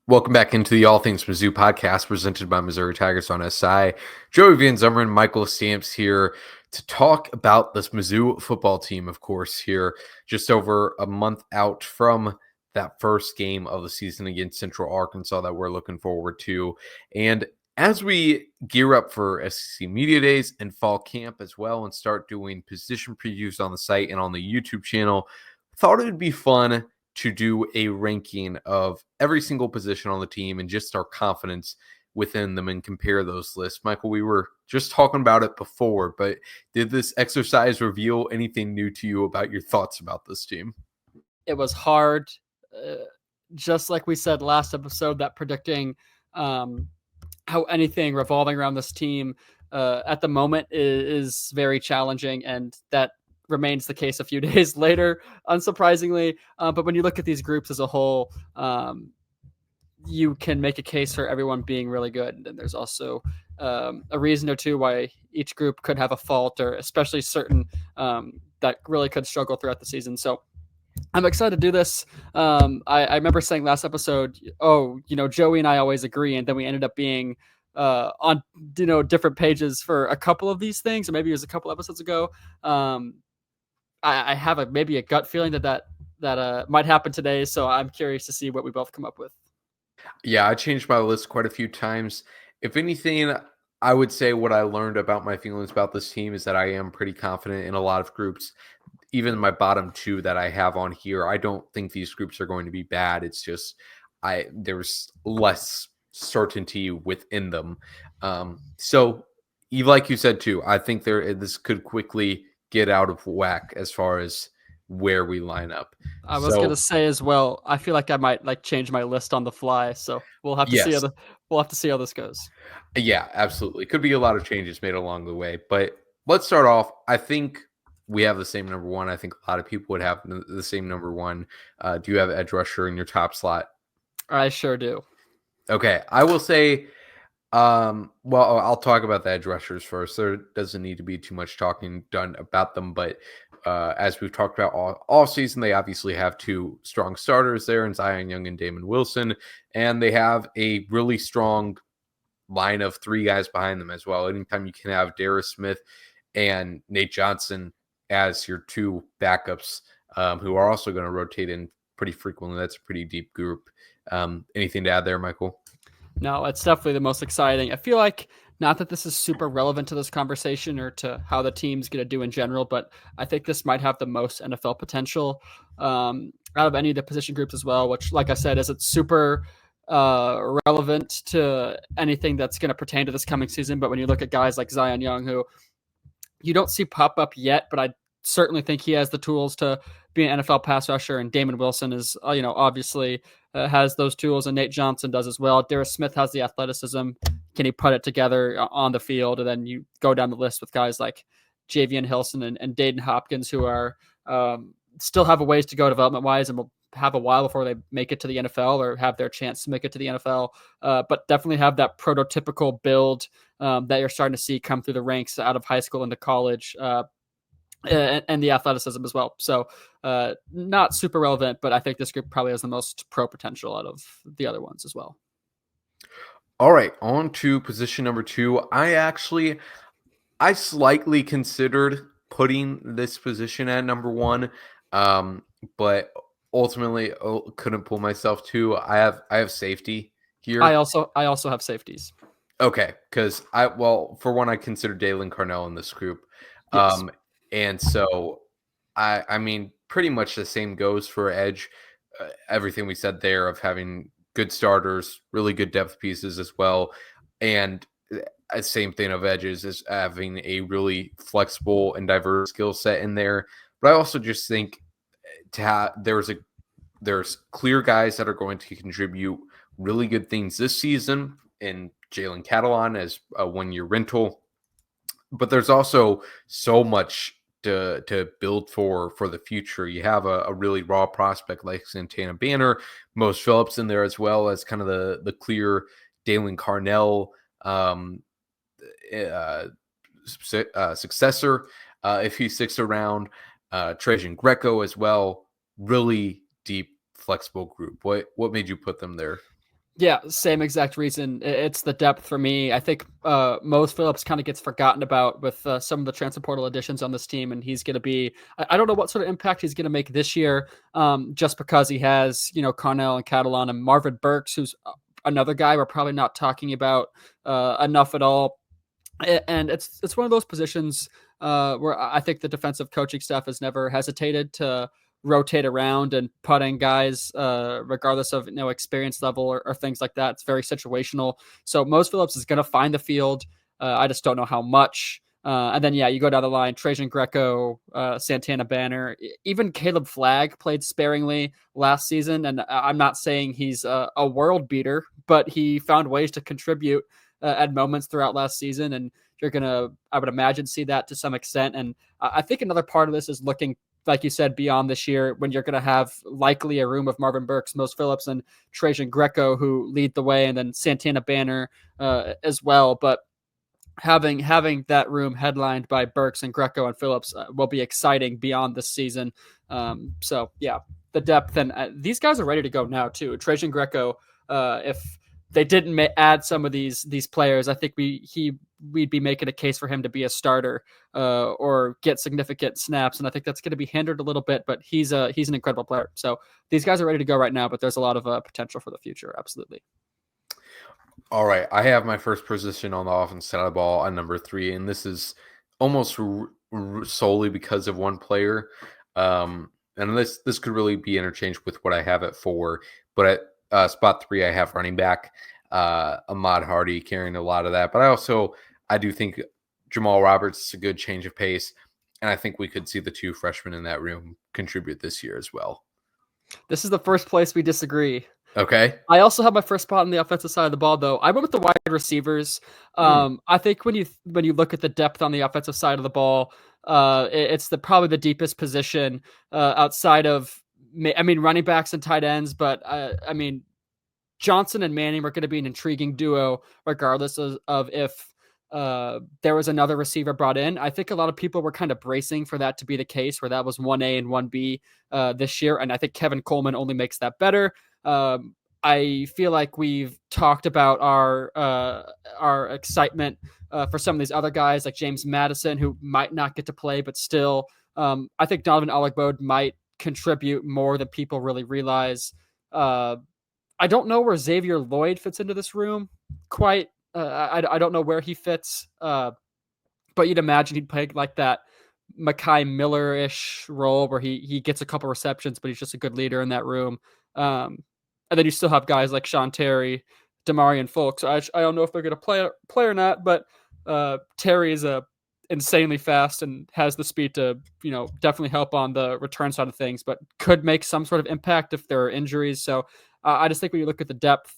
Welcome back into the All Things Mizzou podcast presented by Missouri Tigers on SI. Joey Van Zummeren, Michael Stamps here to talk about this Mizzou football team, of course, here just over a month out from that first game of the season against Central Arkansas that we're looking forward to. And as we gear up for SEC Media Days and fall camp as well and start doing position previews on the site and on the YouTube channel, thought it would be fun to do a ranking of every single position on the team and just our confidence within them and compare those lists. Michael, we were just talking about it before, but did this exercise reveal anything new to you about your thoughts about this team? It was hard, just like we said last episode, that predicting how anything revolving around this team at the moment is very challenging, and that remains the case a few days later, unsurprisingly. But when you look at these groups as a whole, you can make a case for everyone being really good. And there's also a reason or two why each group could have a fault, or especially certain that really could struggle throughout the season. So I'm excited to do this. I remember saying last episode, Joey and I always agree. And then we ended up being on, different pages for a couple of these things, or maybe it was a couple episodes ago. I have maybe a gut feeling that might happen today. So I'm curious to see what we both come up with. Yeah, I changed my list quite a few times. If anything, I would say what I learned about my feelings about this team is that I am pretty confident in a lot of groups. Even my bottom two that I have on here, I don't think these groups are going to be bad. It's just there's less certainty within them. So, like you said too, I think this could quickly get out of whack as far as where we line up. I was gonna say as well, I feel like I might change my list on the fly, so we'll have to see how this goes. Yeah, absolutely. Could be a lot of changes made along the way, but let's start off. I think we have the same number one. I think a lot of people would have the same number one. Do you have edge rusher in your top slot? I sure do. Okay, I will say. I'll talk about the edge rushers first. There doesn't need to be too much talking done about them, but as we've talked about all season, they obviously have two strong starters there in Zion Young and Damon Wilson, and they have a really strong line of three guys behind them as well. Anytime you can have Darius Smith and Nate Johnson as your two backups, who are also going to rotate in pretty frequently, that's a pretty deep group. Anything to add there, Michael? No, it's definitely the most exciting. I feel like, not that this is super relevant to this conversation or to how the team's going to do in general, but I think this might have the most NFL potential out of any of the position groups as well, which, like I said, isn't super relevant to anything that's going to pertain to this coming season. But when you look at guys like Zion Young, who you don't see pop up yet, but I certainly think he has the tools to be an NFL pass rusher, and Damon Wilson is, obviously has those tools, and Nate Johnson does as well. Darius Smith has the athleticism. Can he put it together on the field? And then you go down the list with guys like Javian Hilson and Dayton Hopkins, who are still have a ways to go development wise, and will have a while before they make it to the NFL or have their chance to make it to the NFL. But definitely have that prototypical build that you're starting to see come through the ranks out of high school into college. And the athleticism as well. So not super relevant, but I think this group probably has the most pro potential out of the other ones as well. All right, on to position number two. I slightly considered putting this position at number one, but ultimately couldn't pull myself to. I have safety here. I also have safeties. Okay, because for one, I consider Dalen Carnell in this group. Yes. And so, I mean, pretty much the same goes for edge. Everything we said there of having good starters, really good depth pieces as well. And same thing of edges is having a really flexible and diverse skill set in there. But I also just think there's clear guys that are going to contribute really good things this season in Jalen Catalon as a 1-year rental. But there's also so much to build for the future. You have a really raw prospect like Santana Banner, Mose Phillips in there, as well as kind of the clear Dalen Carnell successor if he sticks around. Trajan Greco as well. Really deep, flexible group. What made you put them there? Yeah, same exact reason. It's the depth for me. I think Mose Phillips kind of gets forgotten about with some of the transfer portal additions on this team, and he's going to be. I don't know what sort of impact he's going to make this year, just because he has Carnell and Catalan and Marvin Burks, who's another guy we're probably not talking about enough at all. And it's one of those positions where I think the defensive coaching staff has never hesitated to rotate around and putting guys, regardless of experience level or things like that. It's very situational. So Mose Phillips is going to find the field. I just don't know how much. And then you go down the line: Trajan Greco, Santana Banner, even Caleb Flagg played sparingly last season. And I'm not saying he's a world beater, but he found ways to contribute at moments throughout last season, and you're gonna, I would imagine, see that to some extent. And I think another part of this is looking, like you said, beyond this year, when you're going to have likely a room of Marvin Burks, Mose Phillips, and Trajan Greco who lead the way, and then Santana Banner as well. But having that room headlined by Burks and Greco and Phillips will be exciting beyond this season. So yeah, the depth, and these guys are ready to go now too. Trajan Greco, if they didn't add some of these players, I think we'd be making a case for him to be a starter or get significant snaps, and I think that's going to be hindered a little bit. But he's an incredible player. So these guys are ready to go right now, but there's a lot of potential for the future. Absolutely. All right, I have my first position on the offense side of the ball on number 3, and this is almost solely because of one player. And this could really be interchanged with what I have at 4, but at spot 3, I have running back Ahmad Hardy carrying a lot of that. But I do think Jamal Roberts is a good change of pace, and I think we could see the 2 freshmen in that room contribute this year as well. This is the first place we disagree. Okay. I also have my first spot on the offensive side of the ball, though. I went with the wide receivers. I think when you look at the depth on the offensive side of the ball, it's probably the deepest position outside of, running backs and tight ends. But Johnson and Manning were going to be an intriguing duo, regardless of if there was another receiver brought in. I think a lot of people were kind of bracing for that to be the case, where that was 1A and 1B this year. And I think Kevin Coleman only makes that better. I feel like we've talked about our excitement for some of these other guys, like James Madison, who might not get to play, but still, I think Donovan Olagbode might contribute more than people really realize. I don't know where Xavier Lloyd fits into this room quite. I don't know where he fits, but you'd imagine he'd play like that Makai Miller-ish role where he gets a couple receptions, but he's just a good leader in that room. And then you still have guys like Sean Terry, Demarion Folk. So I don't know if they're going to play or not, but Terry is insanely fast and has the speed to definitely help on the return side of things, but could make some sort of impact if there are injuries. So I just think when you look at the depth,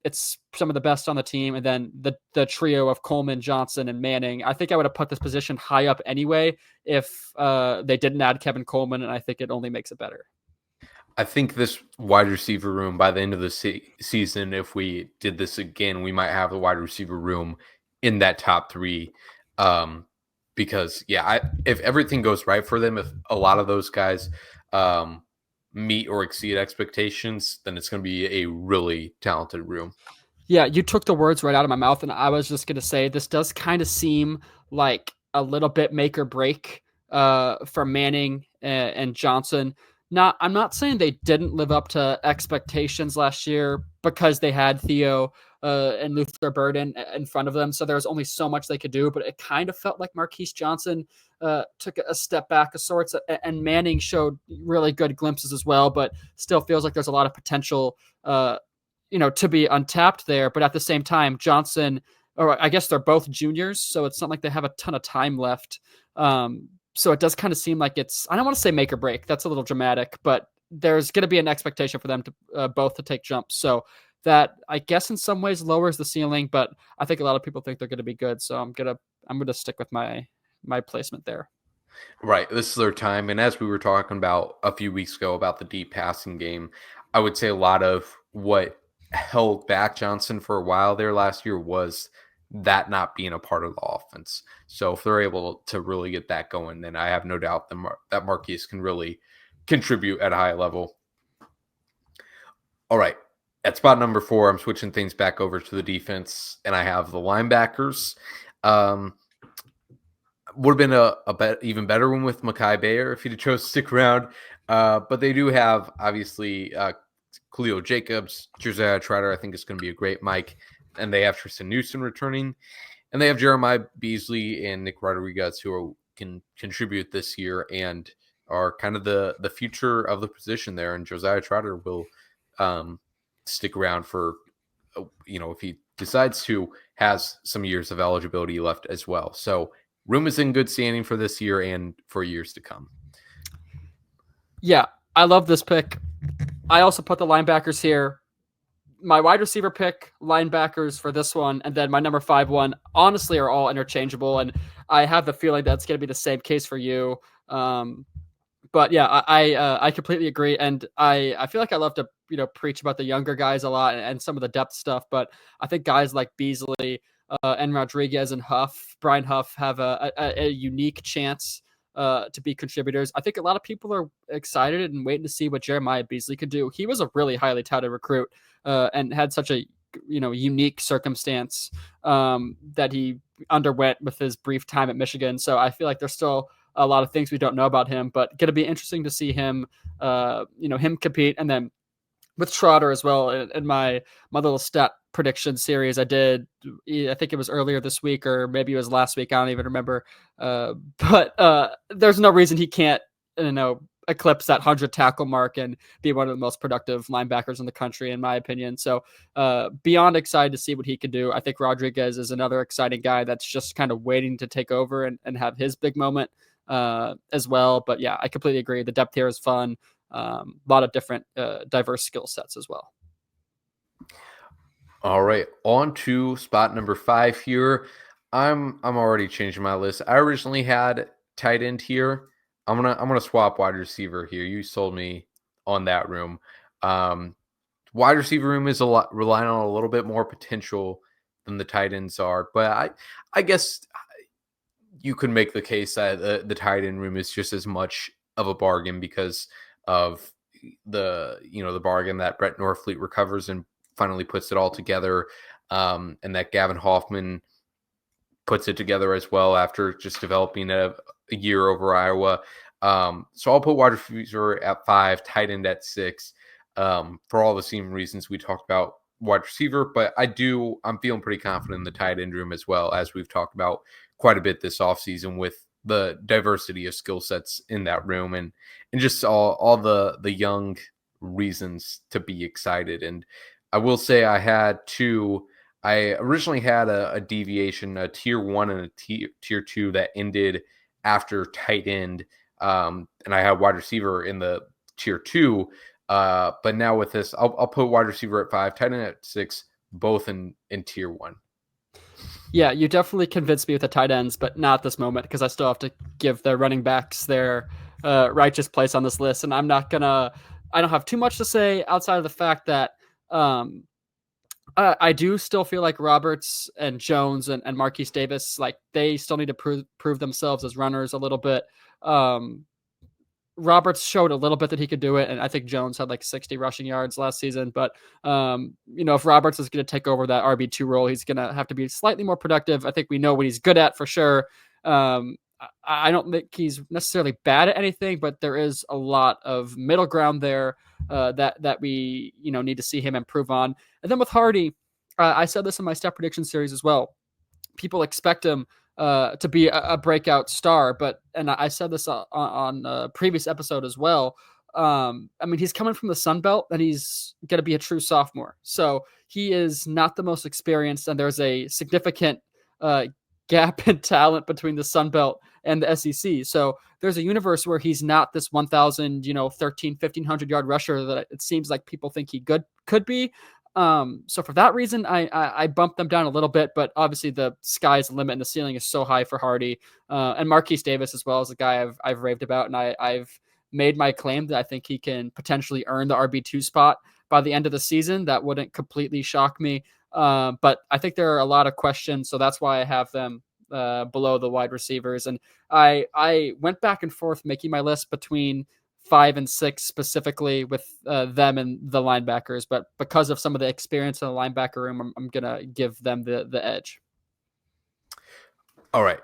it's some of the best on the team. And then the trio of Coleman, Johnson, and Manning, I think I would have put this position high up anyway if they didn't add Kevin Coleman, and I think it only makes it better. I think this wide receiver room by the end of the season, if we did this again, we might have the wide receiver room in that top 3. Because if everything goes right for them, if a lot of those guys meet or exceed expectations, then it's going to be a really talented room. Yeah, you took the words right out of my mouth, and I was just going to say this does kind of seem like a little bit make or break for Manning and Johnson. I'm not saying they didn't live up to expectations last year because they had Theo and Luther Burden in front of them, so there was only so much they could do. But it kind of felt like Marquise Johnson took a step back of sorts, and Manning showed really good glimpses as well, but still feels like there's a lot of potential to be untapped there. But at the same time, Johnson, or I guess they're both juniors, so it's not like they have a ton of time left. So it does kind of seem like I don't want to say make or break. That's a little dramatic, but there's going to be an expectation for them to both to take jumps. So that, I guess, in some ways lowers the ceiling, but I think a lot of people think they're going to be good. So I'm going to stick with my placement there. Right. This is their time. And as we were talking about a few weeks ago about the deep passing game, I would say a lot of what held back Johnson for a while there last year was that not being a part of the offense. So if they're able to really get that going, then I have no doubt that Marquise can really contribute at a high level. All right. At spot number 4, I'm switching things back over to the defense, and I have the linebackers. Um, would have been even better one with Mekhi Bayer if he'd have chose to stick around. But they do have, obviously, Khalil Jacobs, Josiah Trotter, I think is going to be a great Mike. And they have Tristan Newson returning. And they have Jeremiah Beasley and Nick Rodriguez who can contribute this year and are kind of the future of the position there. And Josiah Trotter will stick around for, if he decides to, has some years of eligibility left as well. So room is in good standing for this year and for years to come. Yeah, I love this pick. I also put the linebackers here. My wide receiver pick, linebackers for this one, and then my number 5 one, honestly, are all interchangeable. And I have the feeling that's going to be the same case for you. But yeah, I completely agree, and I feel like I love to preach about the younger guys a lot and some of the depth stuff. But I think guys like Beasley and Rodriguez and Brian Huff, have a unique chance to be contributors. I think a lot of people are excited and waiting to see what Jeremiah Beasley could do. He was a really highly touted recruit and had such a unique circumstance that he underwent with his brief time at Michigan. So I feel like there's still a lot of things we don't know about him, but going to be interesting to see him, him compete. And then with Trotter as well, in my little stat prediction series I did, I think it was earlier this week or maybe it was last week, I don't even remember. But there's no reason he can't, eclipse that 100 tackle mark and be one of the most productive linebackers in the country, in my opinion. So beyond excited to see what he could do. I think Rodriguez is another exciting guy that's just kind of waiting to take over and have his big moment as well. But yeah, I completely agree. The depth here is fun. A lot of different diverse skill sets as well. All right, on to spot number 5 here. I'm already changing my list. I originally had tight end here. I'm gonna swap wide receiver here. You sold me on that room. Wide receiver room is relying on a little bit more potential than the tight ends are, but I guess you could make the case that the tight end room is just as much of a bargain because of the bargain that Brett Norfleet recovers and finally puts it all together, and that Gavin Hoffman puts it together as well after just developing a year over Iowa. So I'll put wide receiver at 5, tight end at 6, for all the same reasons we talked about wide receiver. But I'm feeling pretty confident in the tight end room as well, as we've talked about quite a bit this offseason with the diversity of skill sets in that room and just all the young reasons to be excited. And I will say I originally had a deviation, a tier 1 and a tier 2 that ended after tight end. And I had wide receiver in the tier 2. But now with this, I'll put wide receiver at 5, tight end at 6, both in tier 1. Yeah, you definitely convinced me with the tight ends, but not at this moment because I still have to give the running backs their righteous place on this list. And I don't have too much to say outside of the fact that I do still feel like Roberts and Jones and Marquise Davis, like they still need to prove themselves as runners a little bit. Roberts showed a little bit that he could do it, and I think Jones had like 60 rushing yards last season. But if Roberts is going to take over that RB2 role, he's going to have to be slightly more productive. I think we know what he's good at for sure. I don't think he's necessarily bad at anything, but there is a lot of middle ground there that we need to see him improve on. And then with Hardy, I said this in my step prediction series as well. People expect him to be a breakout star, and I said this on a previous episode as well. He's coming from the Sun Belt and he's going to be a true sophomore. So he is not the most experienced, and there's a significant gap in talent between the Sun Belt and the SEC. So there's a universe where he's not this 1,000, 1,500 yard rusher that it seems like people think he could be. So for that reason, I bumped them down a little bit, but obviously the sky's the limit and the ceiling is so high for Hardy. And Marquise Davis as well is a guy I've raved about, and I've made my claim that I think he can potentially earn the RB2 spot by the end of the season. That wouldn't completely shock me. But I think there are a lot of questions, so that's why I have them below the wide receivers. And I went back and forth making my list between 5 and 6 specifically with them and the linebackers, but because of some of the experience in the linebacker room, I'm gonna give them the edge. All right.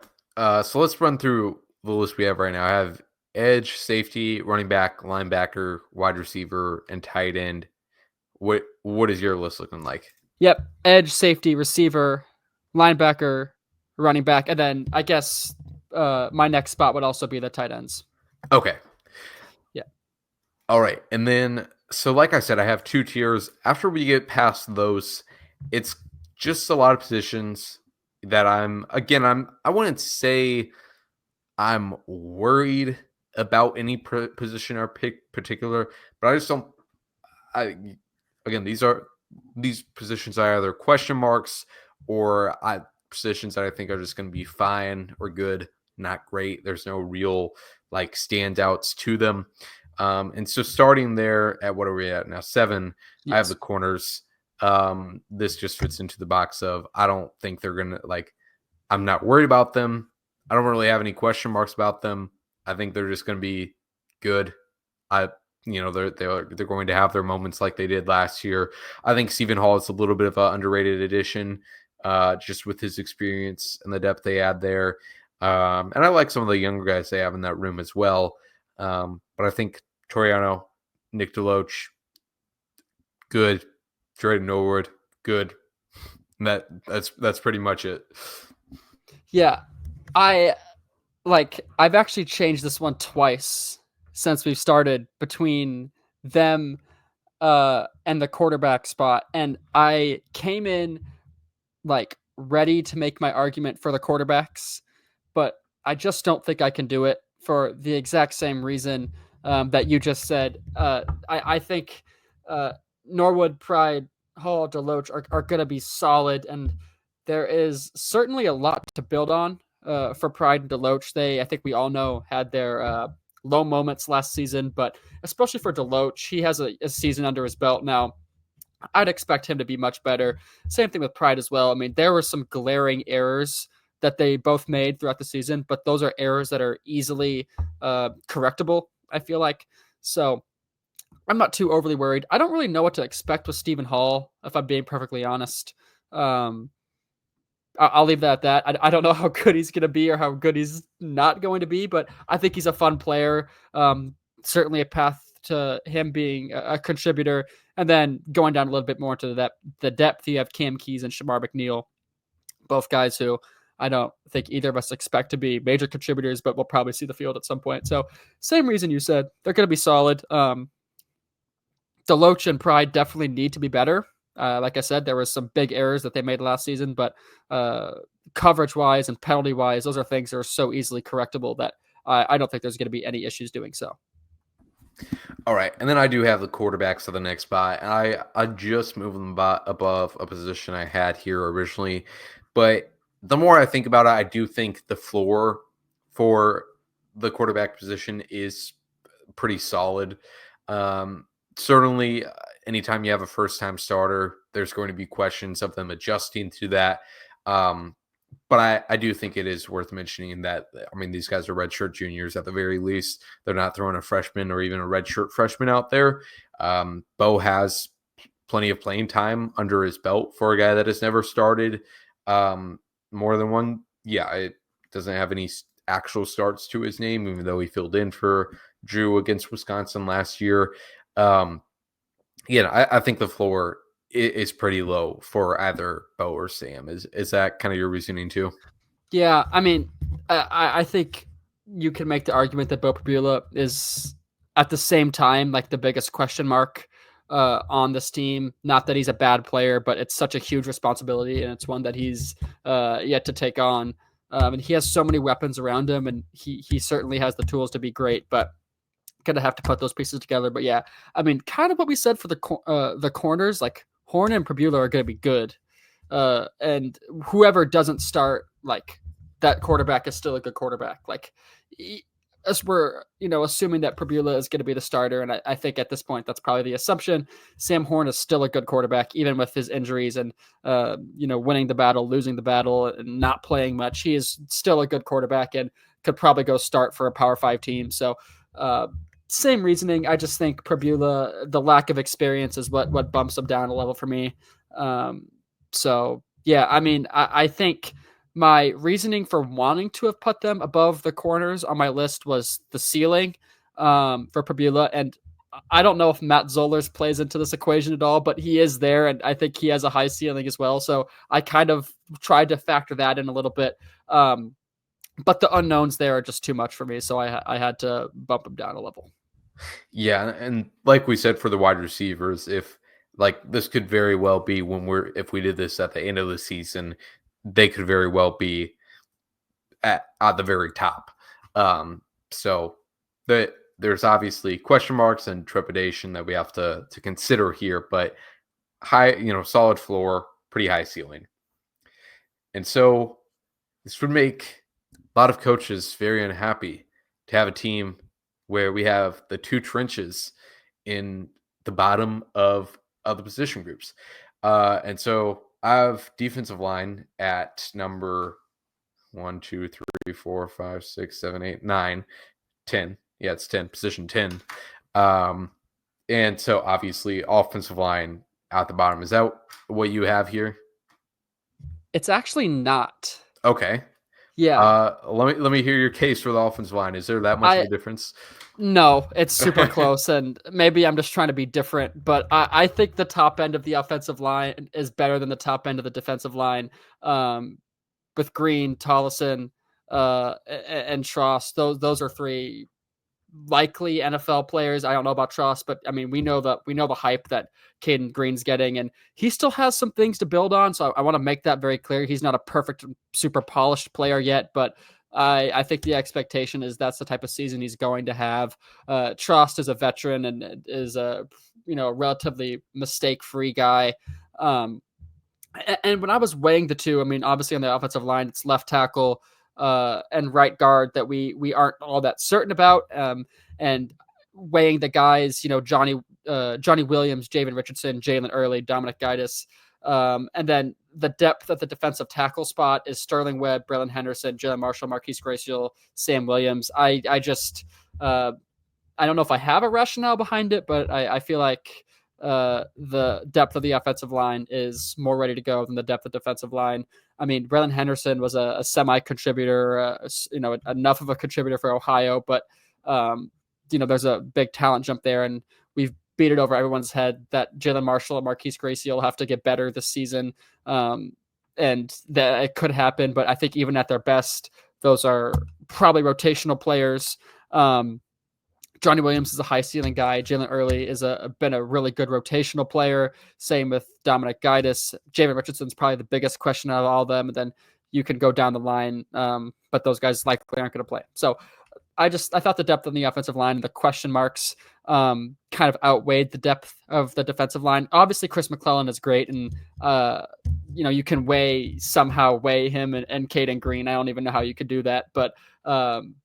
So let's run through the list we have right now. I have edge, safety, running back, linebacker, wide receiver, and tight end. What is your list looking like? Yep, edge, safety, receiver, linebacker, running back, and then I guess my next spot would also be the tight ends. Okay. Yeah. All right. And then, so like I said, I have two tiers. After we get past those, it's just a lot of positions that I wouldn't say I'm worried about any position or pick particular, but I just don't. I again, these positions are either question marks or positions that I think are just going to be fine or good, not great. There's no real like standouts to them. And so starting there at what are we at now? 7. Yes. I have the corners. This just fits into the box of I don't think they're gonna like. I'm not worried about them. I don't really have any question marks about them. I think they're just going to be good. They're going to have their moments like they did last year. I think Stephen Hall is a little bit of an underrated addition, just with his experience and the depth they add there. And I like some of the younger guys they have in that room as well. But I think Toriano, Nick DeLoach, good. Jordan Norwood, good. That's pretty much it. Yeah, I've actually changed this one twice since we've started between them and the quarterback spot, and I came in like ready to make my argument for the quarterbacks, but I just don't think I can do it for the exact same reason that you just said. I think Norwood, Pride, Hall, Deloach are going to be solid, and there is certainly a lot to build on for Pride and Deloach. I think we all know, had their low moments last season, but especially for Deloach, he has a season under his belt now. I'd expect him to be much better. Same thing with Pride as well. I mean, there were some glaring errors that they both made throughout the season, but those are errors that are easily correctable, I feel like. So I'm not too overly worried. I don't really know what to expect with Stephen Hall, if I'm being perfectly honest. I'll leave that at that. I don't know how good he's going to be or how good he's not going to be, but I think he's a fun player. Certainly a path to him being a contributor. And then going down a little bit more into the depth, you have Cam Keys and Shamar McNeil, both guys who I don't think either of us expect to be major contributors, but we'll probably see the field at some point. So same reason you said, they're going to be solid. Deloach and Pride definitely need to be better. Like I said, there was some big errors that they made last season, but coverage-wise and penalty-wise, those are things that are so easily correctable that I don't think there's going to be any issues doing so. All right, and then I do have the quarterbacks to the next spot, and I just moved them above a position I had here originally, but the more I think about it, I do think the floor for the quarterback position is pretty solid. Certainly, anytime you have a first-time starter, there's going to be questions of them adjusting to that. But I do think it is worth mentioning that, I mean, these guys are redshirt juniors at the very least. They're not throwing a freshman or even a redshirt freshman out there. Bo has plenty of playing time under his belt for a guy that has never started more than one. Yeah, it doesn't have any actual starts to his name, even though he filled in for Drew against Wisconsin last year. I think the floor is pretty low for either Bo or Sam. Is that kind of your reasoning too? Yeah, I mean, I think you can make the argument that Bo Pribula is at the same time like the biggest question mark on this team. Not that he's a bad player, but it's such a huge responsibility, and it's one that he's yet to take on. And he has so many weapons around him, and he certainly has the tools to be great, but gonna have to put those pieces together. But yeah, I mean, kind of what we said for the corners, like Horn and Pribula are gonna be good, and whoever doesn't start, like that quarterback is still a good quarterback. Like as we're assuming that Pribula is going to be the starter, and I think at this point that's probably the assumption. Sam Horn is still a good quarterback, even with his injuries and winning the battle, losing the battle, and not playing much. He is still a good quarterback and could probably go start for a Power 5 team. So Same reasoning. I just think Prbula, the lack of experience is what bumps them down a level for me. So yeah, I mean, I think my reasoning for wanting to have put them above the corners on my list was the ceiling for Prbula, and I don't know if Matt Zollers plays into this equation at all, but he is there, and I think he has a high ceiling as well. So I kind of tried to factor that in a little bit. But the unknowns there are just too much for me, so I had to bump him down a level. Yeah, and like we said for the wide receivers, if like this could very well be if we did this at the end of the season, they could very well be at the very top. So there's obviously question marks and trepidation that we have to consider here, but high, solid floor, pretty high ceiling. And so this would make a lot of coaches very unhappy to have a team where we have the two trenches in the bottom of the position groups. And so I have defensive line at number 1, 2, 3, 4, 5, 6, 7, 8, 9, 10. Yeah, it's 10, position 10. And so obviously offensive line at the bottom. Is that what you have here? It's actually not. Okay. Yeah. Let me hear your case for the offensive line. Is there that much of I a difference? No, it's super close, and maybe I'm just trying to be different, but I think the top end of the offensive line is better than the top end of the defensive line. With Green, Tollison, and Tross. Those are three likely NFL players. I don't know about Tross, but I mean, we know the hype that Caden Green's getting, and he still has some things to build on. So I want to make that very clear. He's not a perfect, super polished player yet, but I think the expectation is that's the type of season he's going to have. Trost is a veteran and is a relatively mistake free guy. And when I was weighing the two, I mean, obviously on the offensive line, it's left tackle and right guard that we aren't all that certain about. And weighing the guys, Johnny Williams, Javen Richardson, Jalen Early, Dominic Gaitis, and then the depth at the defensive tackle spot is Sterling Webb, Braylon Henderson, Jalen Marshall, Marquise Graciel, Sam Williams. I just I don't know if I have a rationale behind it, but I feel like the depth of the offensive line is more ready to go than the depth of defensive line. I mean, Braylon Henderson was a semi-contributor, enough of a contributor for Ohio, but there's a big talent jump there, and we've beat it over everyone's head that Jalen Marshall and Marquise Gracie will have to get better this season, and that it could happen. But I think even at their best, those are probably rotational players. Johnny Williams is a high ceiling guy. Jalen Early is been a really good rotational player. Same with Dominic Gaitis. Javen Richardson's probably the biggest question out of all of them. And then you can go down the line, but those guys likely aren't going to play. So I thought the depth on the offensive line and the question marks kind of outweighed the depth of the defensive line. Obviously, Chris McClellan is great, and you can somehow weigh him and Caden Green. I don't even know how you could do that, but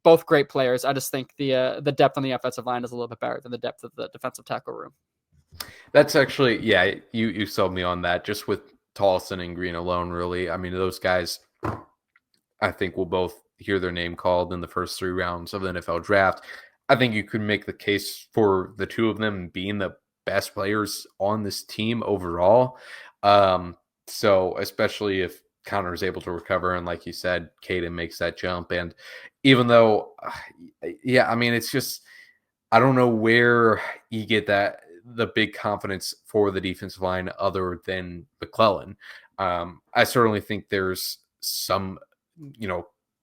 both great players. I just think the depth on the offensive line is a little bit better than the depth of the defensive tackle room. That's actually, yeah, you sold me on that. Just with Tollison and Green alone, really. I mean, those guys, I think, will both hear their name called in the first 3 rounds of the NFL draft. I think you could make the case for the two of them being the best players on this team overall. So especially if Connor is able to recover, and like you said, Caden makes that jump. And even though, yeah, I mean, it's just, I don't know where you get the big confidence for the defensive line other than McClellan. I certainly think there's some,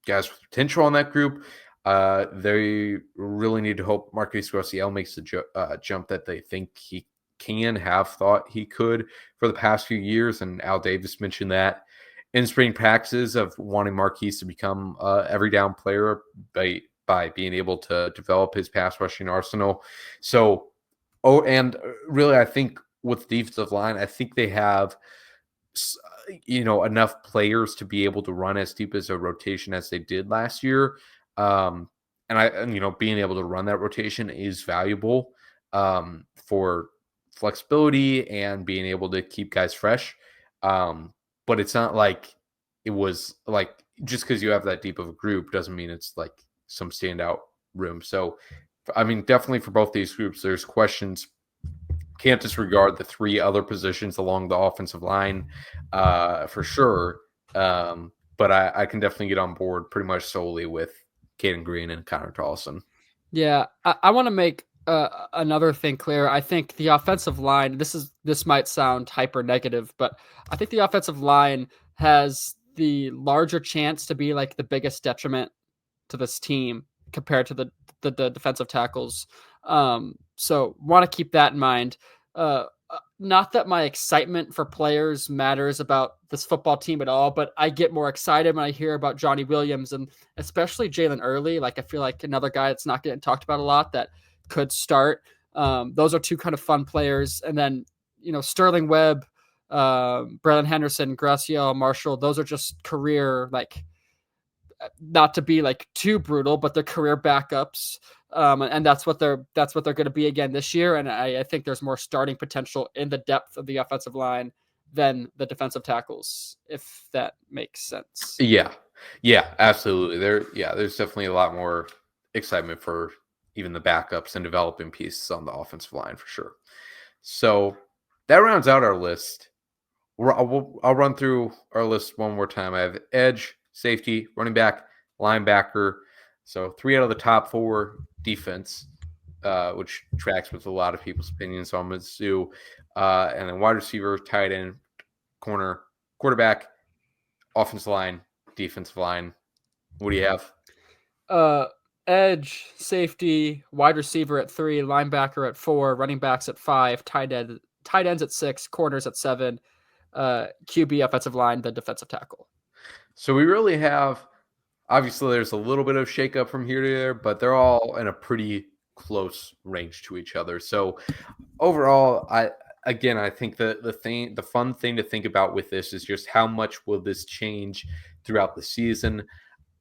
guys with potential on that group. They really need to hope Marquise Graciel makes the jump that they think he can, have thought he could for the past few years. And Al Davis mentioned that in spring practices of wanting Marquise to become every down player by being able to develop his pass rushing arsenal. So, and really, I think with the defensive line, I think they have enough players to be able to run as deep as a rotation as they did last year. And being able to run that rotation is valuable for flexibility and being able to keep guys fresh. But it's not like it was like, just because you have that deep of a group doesn't mean it's like some standout room. So I mean, definitely for both these groups, there's questions. Can't disregard the three other positions along the offensive line for sure. But I can definitely get on board pretty much solely with Caden Green and Connor Tolson. Yeah, I want to make another thing clear. I think the offensive line. This might sound hyper negative, but I think the offensive line has the larger chance to be like the biggest detriment to this team compared to the defensive tackles. So want to keep that in mind. Not that my excitement for players matters about this football team at all, but I get more excited when I hear about Johnny Williams and especially Jalen Early. Like I feel like another guy that's not getting talked about a lot that could start. Those are two kind of fun players, and then Sterling Webb, Braylon Henderson, Graciela Marshall. Those are just career like not to be like too brutal, but they're career backups. And that's what they're going to be again this year. And I think there's more starting potential in the depth of the offensive line than the defensive tackles, if that makes sense. Yeah, absolutely. There's definitely a lot more excitement for even the backups and developing pieces on the offensive line for sure. So that rounds out our list. I'll run through our list one more time. I have edge, safety, running back, linebacker. So 3 out of the top 4 defense, which tracks with a lot of people's opinions on Mizzou. And then wide receiver, tight end, corner, quarterback, offensive line, defensive line. What do you have? Edge, safety, wide receiver at 3, linebacker at 4, running backs at 5, tight ends at 6, corners at 7, QB, offensive line, the defensive tackle. So we really have, obviously there's a little bit of shakeup from here to there, but they're all in a pretty close range to each other. So overall, I think the fun thing to think about with this is just how much will this change throughout the season.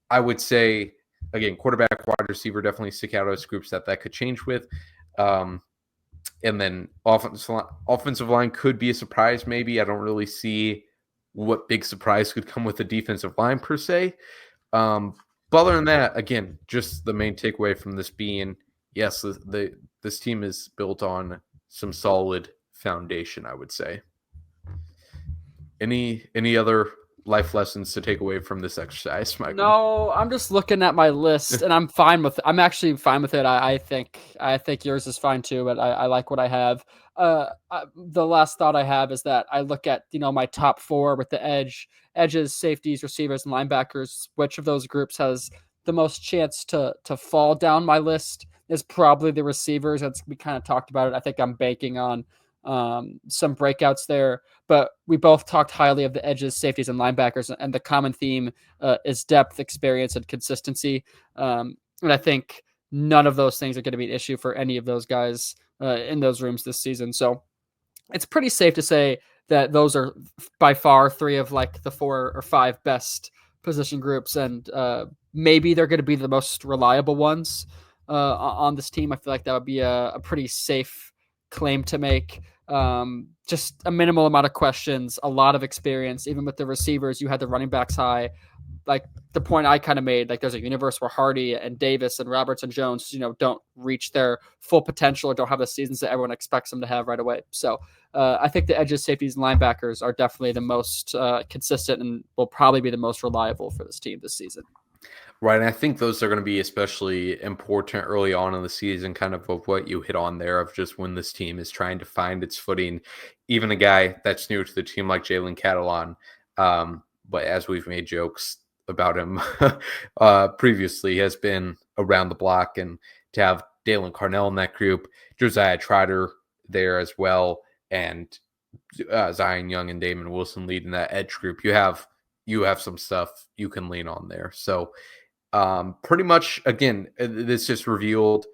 I would say, again, quarterback, wide receiver definitely stick out as groups that could change with. And then offensive line could be a surprise maybe. I don't really see what big surprise could come with the defensive line per se. But other than that, again, just the main takeaway from this being, yes, this team is built on some solid foundation, I would say. Any other life lessons to take away from this exercise, Michael? No, I'm just looking at my list and I'm fine with it. I'm actually fine with it. I think yours is fine too, but I like what I have. The last thought I have is that I look at, my top 4 with the edges, safeties, receivers, and linebackers. Which of those groups has the most chance to fall down my list is probably the receivers. We kind of talked about it. I think I'm banking on some breakouts there, but we both talked highly of the edges, safeties, and linebackers, and the common theme is depth, experience, and consistency. And I think none of those things are going to be an issue for any of those guys in those rooms this season. So it's pretty safe to say that those are by far 3 of like the 4 or 5 best position groups, and maybe they're going to be the most reliable ones on this team. I feel like that would be a pretty safe claim to make. Just a minimal amount of questions, a lot of experience. Even with the receivers, you had the running backs high. Like the point I kind of made, like there's a universe where Hardy and Davis and Roberts and Jones, don't reach their full potential or don't have the seasons that everyone expects them to have right away. So I think the edges, safeties, and linebackers are definitely the most consistent and will probably be the most reliable for this team this season. Right, and I think those are going to be especially important early on in the season, kind of what you hit on there of just when this team is trying to find its footing. Even a guy that's new to the team like Jalen Catalon, but as we've made jokes about him previously, has been around the block, and to have Dalen Carnell in that group, Josiah Trotter there as well, and Zion Young and Damon Wilson leading that edge group, you have some stuff you can lean on there. So pretty much, again, this just revealed,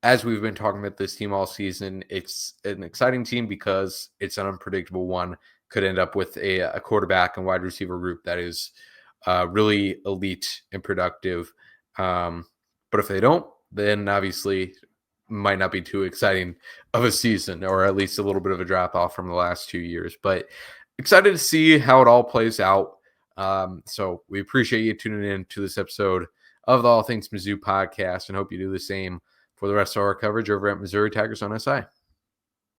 as we've been talking about this team all season, it's an exciting team because it's an unpredictable one. Could end up with a quarterback and wide receiver group that is really elite and productive. But if they don't, then obviously might not be too exciting of a season, or at least a little bit of a drop off from the last 2 years. But excited to see how it all plays out. So we appreciate you tuning in to this episode of the All Things Mizzou podcast, and hope you do the same for the rest of our coverage over at Missouri Tigers on SI.